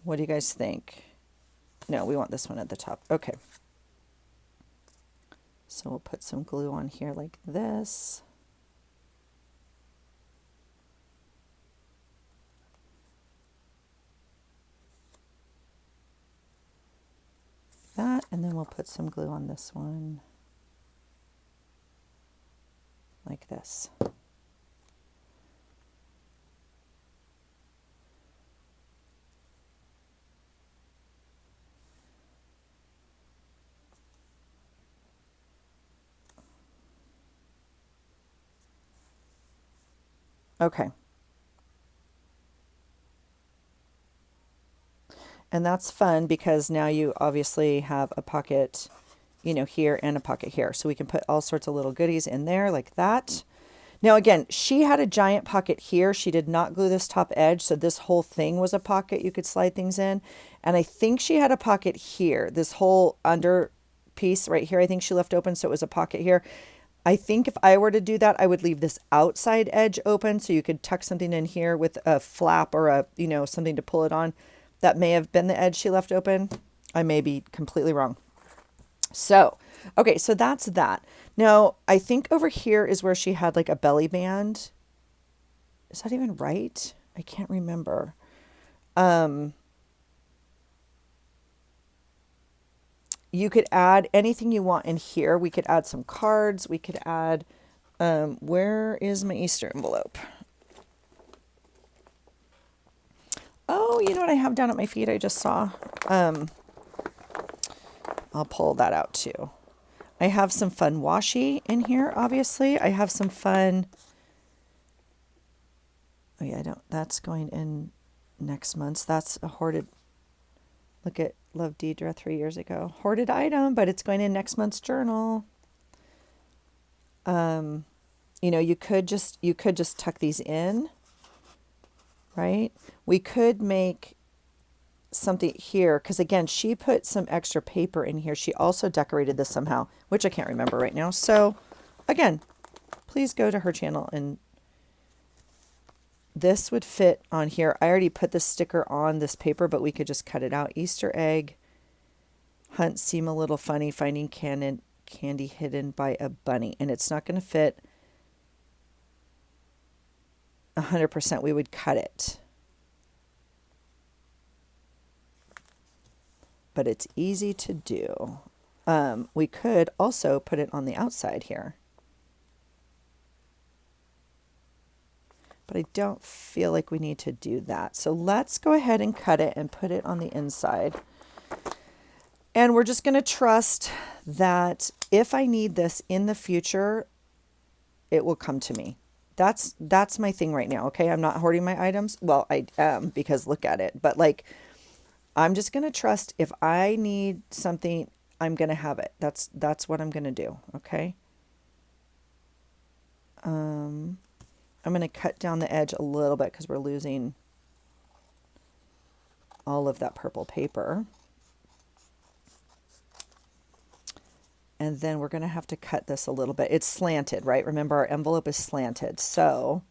What do you guys think? No, we want this one at the top. Okay. So we'll put some glue on here like this. That, and then we'll put some glue on this one like this. Okay. And that's fun because now you obviously have a pocket, you know, here and a pocket here. So we can put all sorts of little goodies in there like that. Now, again, she had a giant pocket here. She did not glue this top edge. So this whole thing was a pocket you could slide things in. And I think she had a pocket here. This whole under piece right here, I think she left open. So it was a pocket here. I think if I were to do that, I would leave this outside edge open so you could tuck something in here with a flap or a, you know, something to pull it on. That may have been the edge she left open. I may be completely wrong. So, okay, so that's that. Now, I think over here is where she had like a belly band. Is that even right? I can't remember. You could add anything you want in here. We could add some cards. We could add, where is my Easter envelope? Oh, you know what I have down at my feet? I just saw. I'll pull that out too. I have some fun washi in here, obviously. I have some fun. Oh yeah, that's going in next month. That's a hoarded. Look at Love Deidre 3 years ago. Hoarded item, but it's going in next month's journal. You know, you could just tuck these in. Right? We could make something here because again, she put some extra paper in here. She also decorated this somehow, which I can't remember right now. So again, please go to her channel and this would fit on here. I already put the sticker on this paper, but we could just cut it out. Easter egg. Hunt seem a little funny finding candy hidden by a bunny. And it's not going to fit 100%. We would cut it. But it's easy to do. We could also put it on the outside here. but I don't feel like we need to do that. So let's go ahead and cut it and put it on the inside. And we're just going to trust that if I need this in the future, it will come to me. That's my thing right now. Okay. I'm not hoarding my items. Well, I am, because look at it, but like, I'm just going to trust if I need something, I'm going to have it. That's what I'm going to do. Okay. I'm going to cut down the edge a little bit because we're losing all of that purple paper. And then we're going to have to cut this a little bit. It's slanted, right? Remember, our envelope is slanted. So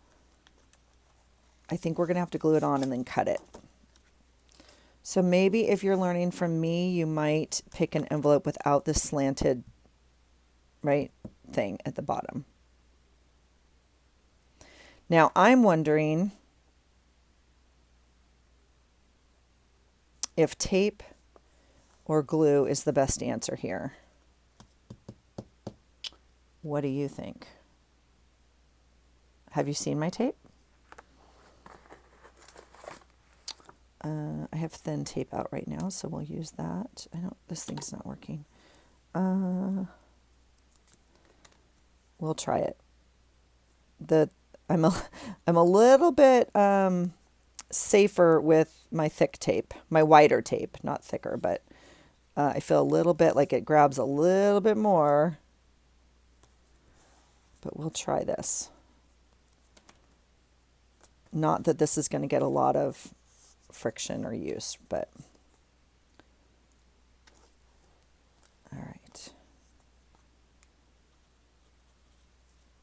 I think we're going to have to glue it on and then cut it. So maybe if you're learning from me, you might pick an envelope without the slanted, right, thing at the bottom. Now I'm wondering if tape or glue is the best answer here. What do you think? Have you seen my tape? I have thin tape out right now, so we'll use that. This thing's not working. We'll try it. I'm a little bit safer with my thick tape, my wider tape, not thicker, but I feel a little bit like it grabs a little bit more. But we'll try this. Not that this is going to get a lot of friction or use, but all right.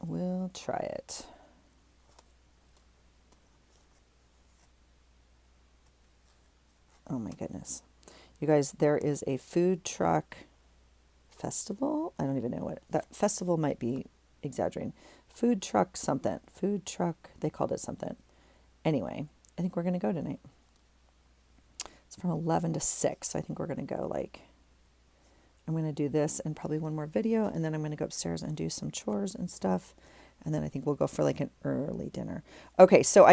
We'll try it. Oh my goodness. You guys, there is a food truck festival. I don't even know what that festival might be. Exaggerating. Food truck something. Food truck. They called it something. Anyway, I think we're going to go tonight. It's from 11 to 6. I think we're going to go I'm going to do this and probably one more video. And then I'm going to go upstairs and do some chores and stuff. And then I think we'll go for an early dinner. Okay. So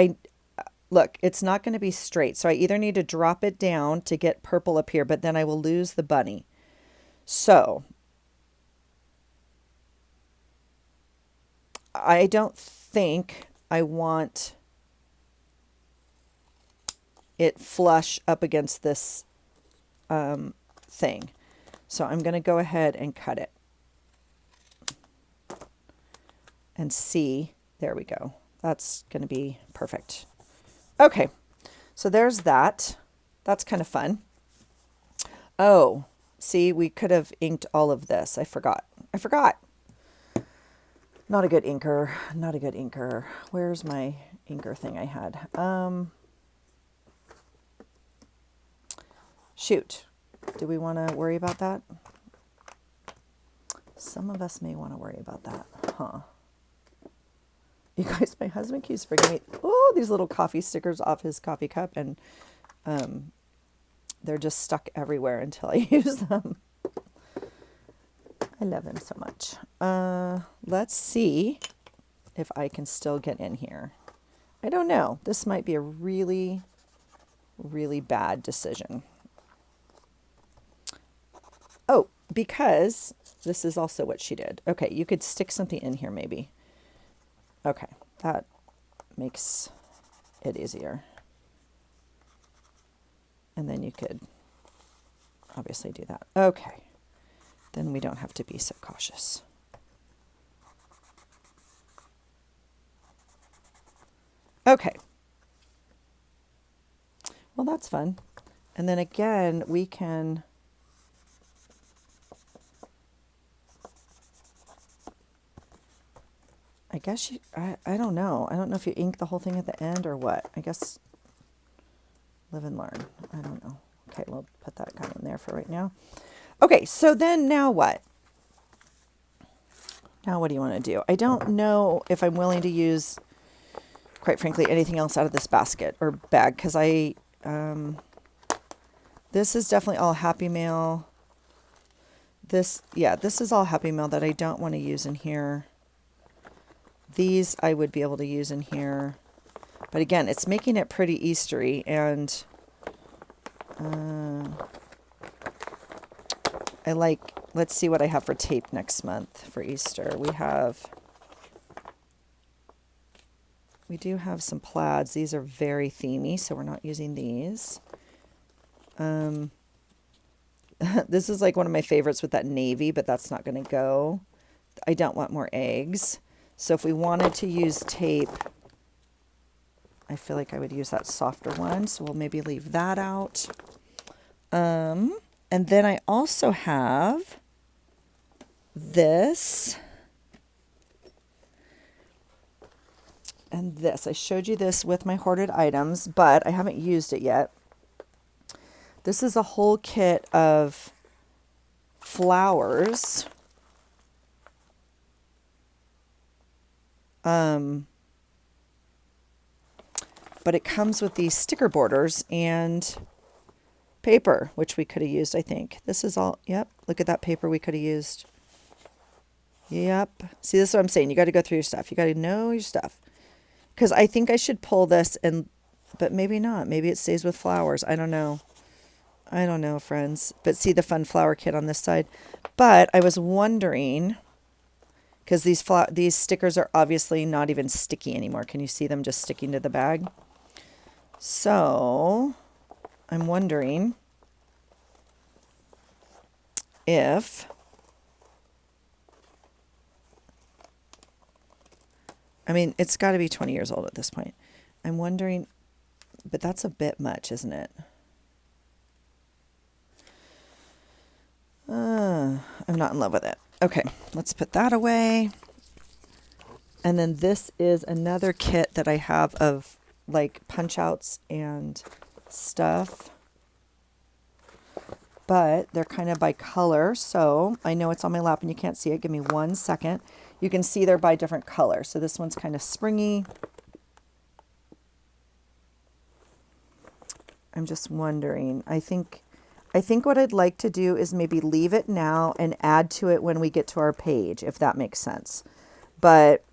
look, it's not going to be straight. So I either need to drop it down to get purple up here, but then I will lose the bunny. So I don't think I want it flush up against this thing. So I'm going to go ahead and cut it and see. There we go. That's going to be perfect. Okay. So there's that. That's kind of fun. Oh, see, we could have inked all of this. I forgot. Not a good inker. Not a good inker. Where's my inker thing I had? Shoot. Do we want to worry about that? Some of us may want to worry about that. Huh. You guys, my husband keeps bringing me, these little coffee stickers off his coffee cup, and they're just stuck everywhere until I use them. I love him so much. Let's see if I can still get in here. I don't know. This might be a really, really bad decision. Oh, because this is also what she did. Okay, you could stick something in here maybe. Okay, that makes it easier. And then you could obviously do that. Okay. Then we don't have to be so cautious. Okay. Well, that's fun. And then again, we can I guess I don't know. I don't know if you ink the whole thing at the end or what. I guess live and learn. I don't know. Okay, we'll put that guy in there for right now. Okay, so then now what? Now what do you want to do? I don't know if I'm willing to use, quite frankly, anything else out of this basket or bag, because this is definitely all Happy Mail. This is all Happy Mail that I don't want to use in here. These I would be able to use in here. But again, it's making it pretty Eastery, and let's see what I have for tape next month for Easter. We do have some plaids. These are very themey, so we're not using these. This is like one of my favorites with that navy, but that's not going to go. I don't want more eggs. So if we wanted to use tape, I feel like I would use that softer one. So we'll maybe leave that out. And then I also have this and this. I showed you this with my hoarded items, but I haven't used it yet. This is a whole kit of flowers. But it comes with these sticker borders and paper, which we could have used, I think. This is all, yep, look at that paper we could have used. Yep. See, this is what I'm saying. You got to go through your stuff. You got to know your stuff. Because I think I should pull this, but maybe not. Maybe it stays with flowers. I don't know. I don't know, friends. But see the fun flower kit on this side. But I was wondering, because these stickers are obviously not even sticky anymore. Can you see them just sticking to the bag? So I'm wondering if it's got to be 20 years old at this point. I'm wondering, but that's a bit much, isn't it? I'm not in love with it. Okay, let's put that away. And then this is another kit that I have of like punch outs and stuff. But they're kind of by color. So I know it's on my lap and you can't see it. Give me 1 second. You can see they're by different colors. So this one's kind of springy. I'm just wondering. I think what I'd like to do is maybe leave it now and add to it when we get to our page, if that makes sense. But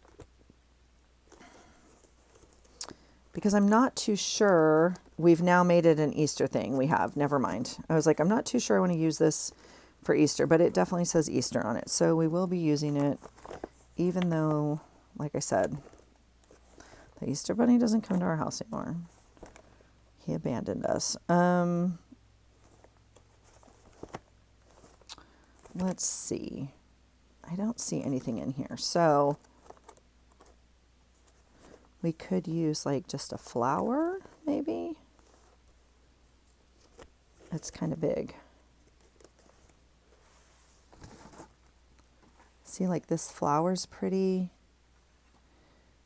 because I'm not too sure, we've now made it an Easter thing. We have, never mind. I was like, I'm not too sure I want to use this for Easter, but it definitely says Easter on it. So we will be using it, even though, like I said, the Easter Bunny doesn't come to our house anymore. He abandoned us. Let's see. I don't see anything in here. So we could use like just a flower, maybe. It's kind of big. See, like this flower's pretty.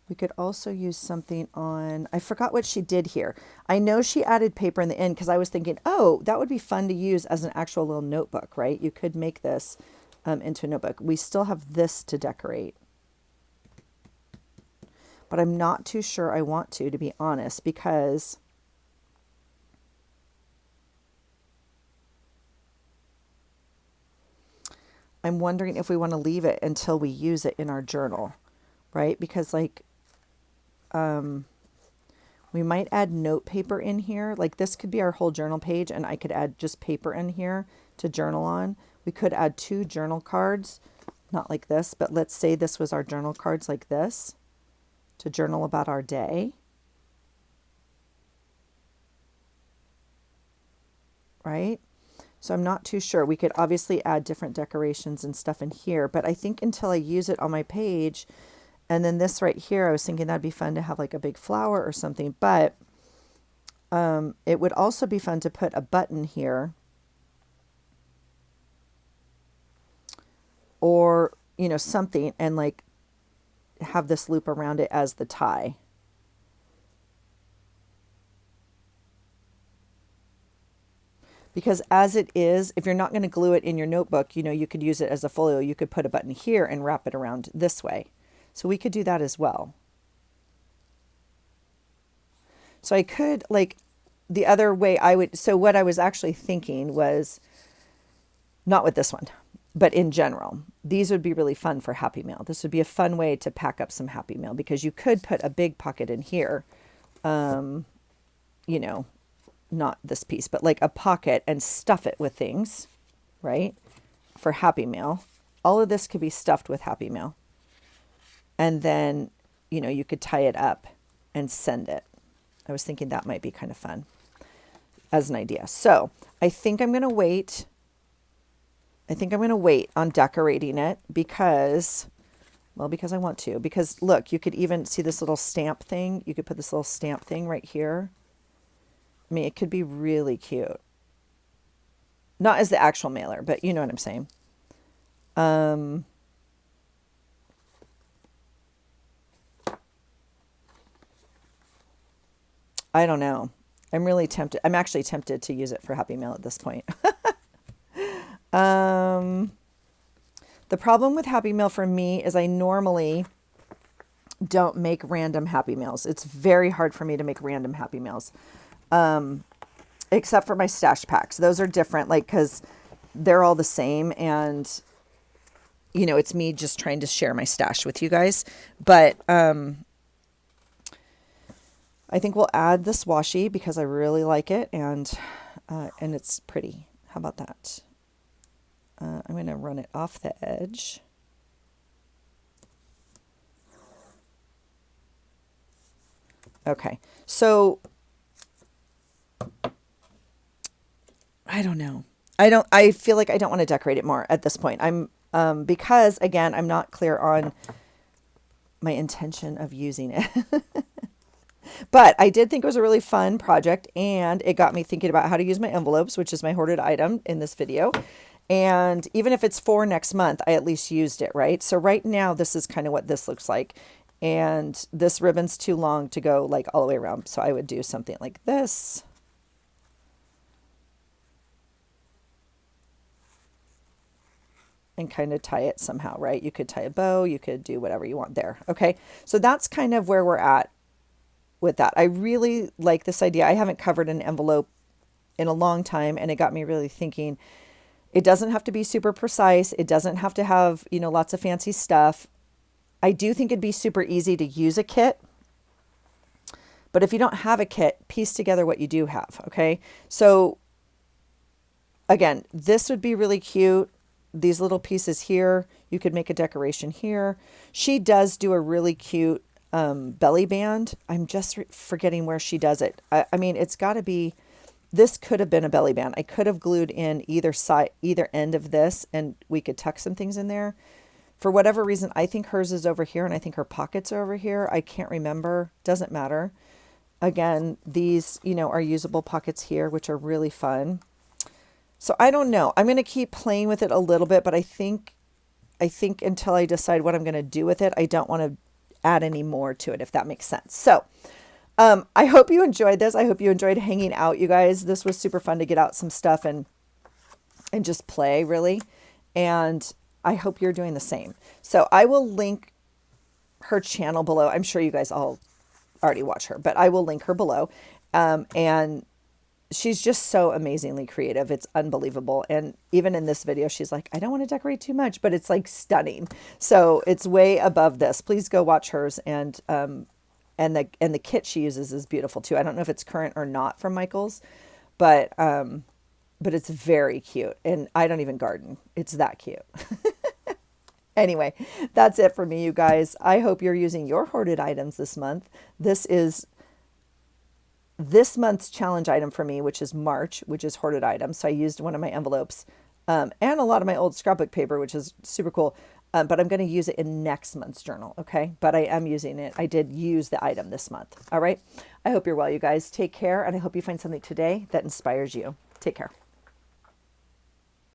We could also use something on, I forgot what she did here. I know she added paper in the end because I was thinking, oh, that would be fun to use as an actual little notebook, right? You could make this into a notebook. We still have this to decorate. But I'm not too sure I want to be honest, because I'm wondering if we want to leave it until we use it in our journal, right? Because like, we might add note paper in here. Like this could be our whole journal page and I could add just paper in here to journal on. We could add 2 journal cards, not like this, but let's say this was our journal cards like this to journal about our day. Right? So I'm not too sure. We could obviously add different decorations and stuff in here, but I think until I use it on my page, and then this right here, I was thinking that'd be fun to have like a big flower or something, but it would also be fun to put a button here, or, you know, something, and like have this loop around it as the tie. Because as it is, if you're not going to glue it in your notebook, you know, you could use it as a folio. You could put a button here and wrap it around this way. So we could do that as well. So I could, like, the other way I would, so what I was actually thinking was, not with this one, but in general, these would be really fun for Happy Mail. This would be a fun way to pack up some Happy Mail because you could put a big pocket in here you know, not this piece, but like a pocket and stuff it with things, right? For Happy Mail. All of this could be stuffed with Happy Mail. And then, you know, you could tie it up and send it. I was thinking that might be kind of fun as an idea. So I think I'm going to wait. I think I'm going to wait on decorating it because, well, because I want to. Because look, you could even see this little stamp thing. You could put this little stamp thing right here. I mean, it could be really cute. Not as the actual mailer, but you know what I'm saying. I don't know. I'm really tempted. I'm actually tempted to use it for Happy Mail at this point. The problem with Happy Mail for me is I normally don't make random Happy Mails. It's very hard for me to make random Happy Mails. Except for my stash packs. Those are different, like, because they're all the same. And, you know, it's me just trying to share my stash with you guys. But I think we'll add this washi because I really like it. And it's pretty. How about that? I'm going to run it off the edge. Okay. So I don't know. I feel like I don't want to decorate it more at this point. Because again, I'm not clear on my intention of using it. But I did think it was a really fun project, and it got me thinking about how to use my envelopes, which is my hoarded item in this video. And even if it's for next month, I at least used it, right? So right now, this is kind of what this looks like. And this ribbon's too long to go like all the way around. So I would do something like this. And kind of tie it somehow, right? You could tie a bow, you could do whatever you want there. Okay, so that's kind of where we're at with that. I really like this idea. I haven't covered an envelope in a long time, and it got me really thinking. It doesn't have to be super precise. It doesn't have to have, you know, lots of fancy stuff. I do think it'd be super easy to use a kit. But if you don't have a kit, piece together what you do have, okay? So again, this would be really cute. These little pieces here, you could make a decoration here. She does do a really cute belly band. I'm just forgetting where she does it. I mean, it's got to be, this could have been a belly band. I could have glued in either side, either end of this, and we could tuck some things in there. For whatever reason, I think hers is over here, and I think her pockets are over here. I can't remember. Doesn't matter. Again, these, you know, are usable pockets here, which are really fun. So I don't know. I'm going to keep playing with it a little bit, but I think until I decide what I'm going to do with it, I don't want to add any more to it, if that makes sense. So I hope you enjoyed this. I hope you enjoyed hanging out, you guys. This was super fun to get out some stuff and just play, really. And I hope you're doing the same. So I will link her channel below. I'm sure you guys all already watch her, but I will link her below. And she's just so amazingly creative. It's unbelievable. And even in this video, she's like, I don't want to decorate too much, but it's like stunning. So it's way above this. Please go watch hers. And the kit she uses is beautiful too. I don't know if it's current or not from Michael's, but it's very cute. And I don't even garden. It's that cute. Anyway, that's it for me, you guys. I hope you're using your hoarded items this month. This is this month's challenge item for me, which is March, which is hoarded items. So I used one of my envelopes and a lot of my old scrapbook paper, which is super cool. But I'm going to use it in next month's journal. Okay. But I am using it. I did use the item this month. All right. I hope you're well, you guys. Take care. And I hope you find something today that inspires you. Take care.